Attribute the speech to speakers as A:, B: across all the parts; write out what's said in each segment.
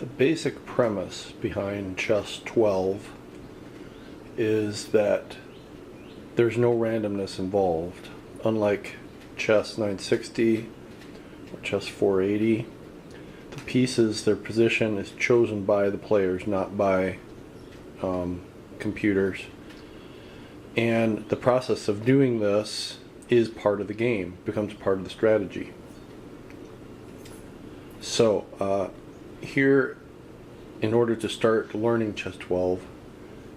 A: The basic premise behind ChessTwelve is that there's no randomness involved. Unlike Chess 960 or Chess 480, the pieces, their position is chosen by the players, not by computers. And the process of doing this is part of the game, becomes part of the strategy. So here, in order to start learning ChessTwelve,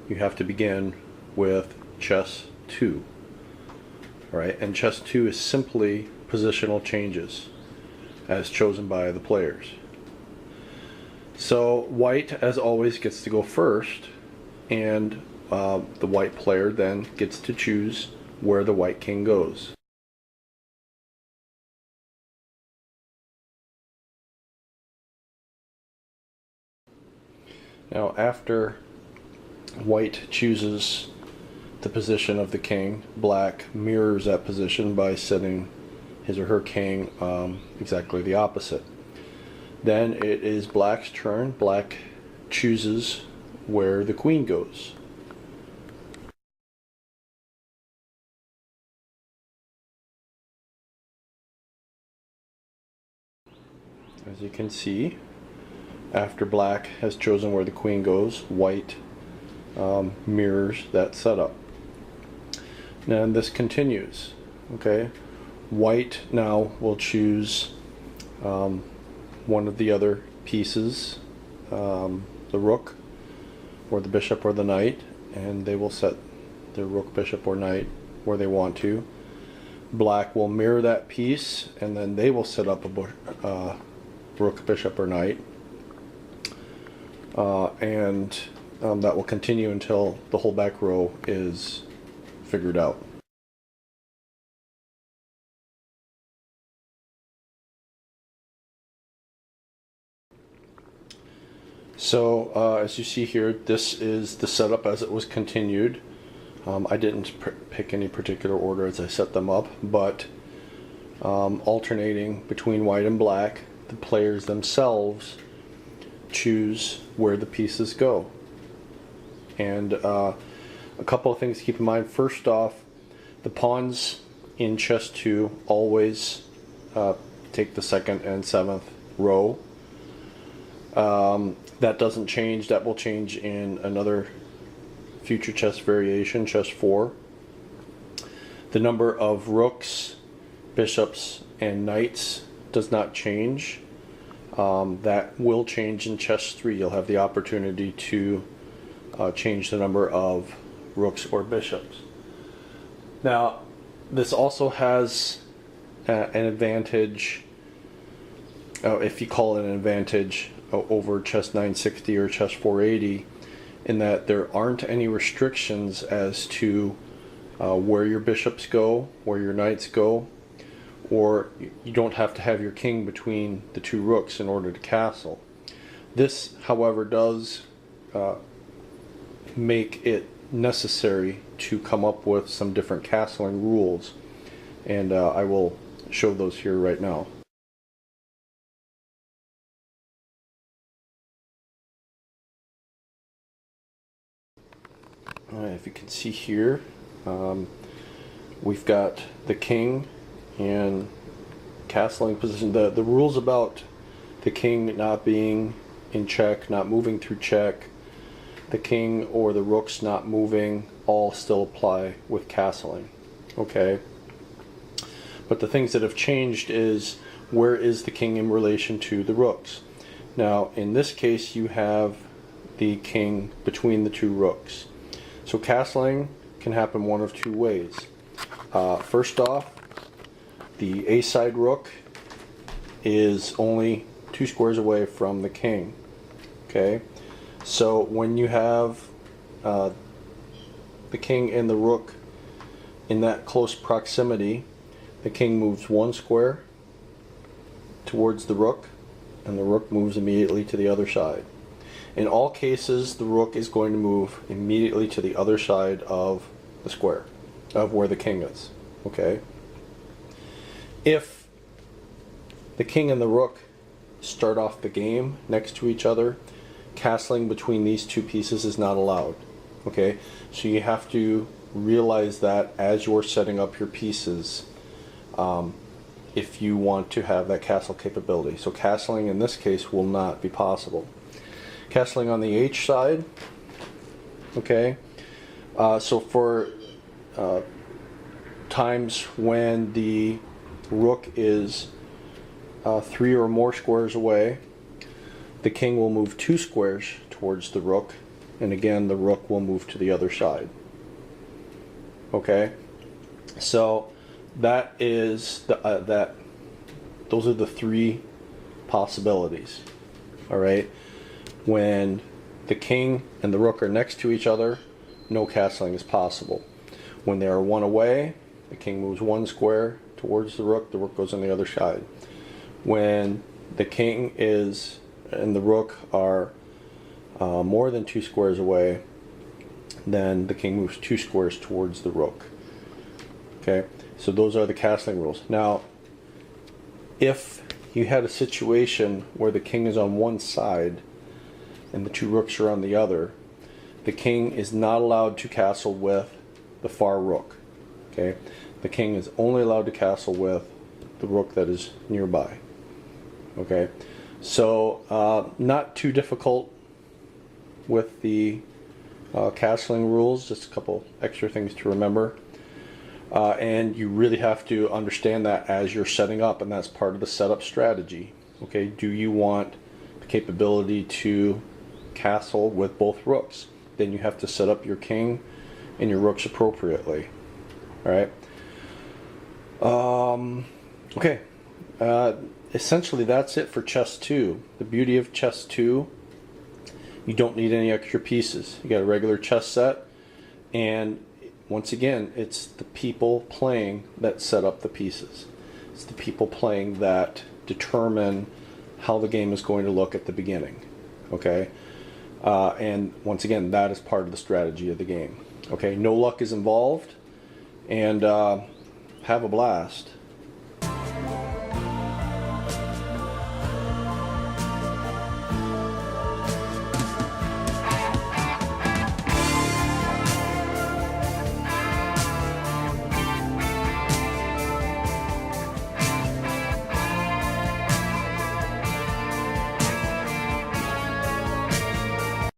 A: you have to begin with Chess 2. Right? And Chess 2 is simply positional changes as chosen by the players. So white, as always, gets to go first, and the white player then gets to choose where the white king goes. Now, after white chooses the position of the king, black mirrors that position by setting his or her king exactly the opposite. Then it is black's turn. Black chooses where the queen goes. As you can see, after black has chosen where the queen goes, white mirrors that setup. And this continues. Okay, white now will choose one of the other pieces, the rook or the bishop or the knight, and they will set their rook, bishop, or knight where they want to. Black will mirror that piece, and then they will set up a rook, bishop, or knight, and that will continue until the whole back row is figured out. So as you see here, this is the setup as it was continued. I didn't pick any particular order as I set them up, but alternating between white and black, the players themselves choose where the pieces go. And a couple of things to keep in mind. First off, the pawns in Chess 2 always take the second and seventh row. That doesn't change. That will change in another future chess variation, Chess 4. The number of rooks, bishops, and knights does not change. That will change in Chess 3. You'll have the opportunity to change the number of rooks or bishops. Now, this also has an advantage, if you call it an advantage, over Chess 960 or Chess 480, in that there aren't any restrictions as to where your bishops go, where your knights go, or you don't have to have your king between the two rooks in order to castle. This, however, does make it necessary to come up with some different castling rules, and I will show those here right now. Alright, if you can see here, we've got the king in castling position. The rules about the king not being in check, not moving through check, the king or the rooks not moving, all still apply with castling. Okay, but the things that have changed is where is the king in relation to the rooks. Now in this case you have the king between the two rooks. So castling can happen one of two ways. First off, the A-side rook is only 2 squares away from the king. Okay, so when you have the king and the rook in that close proximity, the king moves 1 square towards the rook, and the rook moves immediately to the other side. In all cases, the rook is going to move immediately to the other side of the square, of where the king is. Okay? If the king and the rook start off the game next to each other, castling between these two pieces is not allowed. Okay, so you have to realize that as you're setting up your pieces, if you want to have that castle capability. So castling in this case will not be possible. Castling on the H side, okay, so for times when the rook is 3 or more squares away, the king will move 2 squares towards the rook, and again the rook will move to the other side. Okay, so that is those are the 3 possibilities. All right, when the king and the rook are next to each other, no castling is possible. When they are 1 away, the king moves 1 square towards the rook goes on the other side. When the king is and the rook are more than 2 squares away, then the king moves 2 squares towards the rook. Okay, so those are the castling rules. Now, if you had a situation where the king is on one side and the 2 rooks are on the other, the king is not allowed to castle with the far rook. Okay, the king is only allowed to castle with the rook that is nearby. Okay, so not too difficult with the castling rules, just a couple extra things to remember. And you really have to understand that as you're setting up, and that's part of the setup strategy. Okay, do you want the capability to castle with both rooks? Then you have to set up your king and your rooks appropriately. All right. Okay. Essentially, that's it for chess 2. The beauty of chess 2, you don't need any extra pieces. You got a regular chess set, and once again, it's the people playing that set up the pieces. It's the people playing that determine how the game is going to look at the beginning. Okay, and once again, that is part of the strategy of the game. Okay, no luck is involved, and have a blast.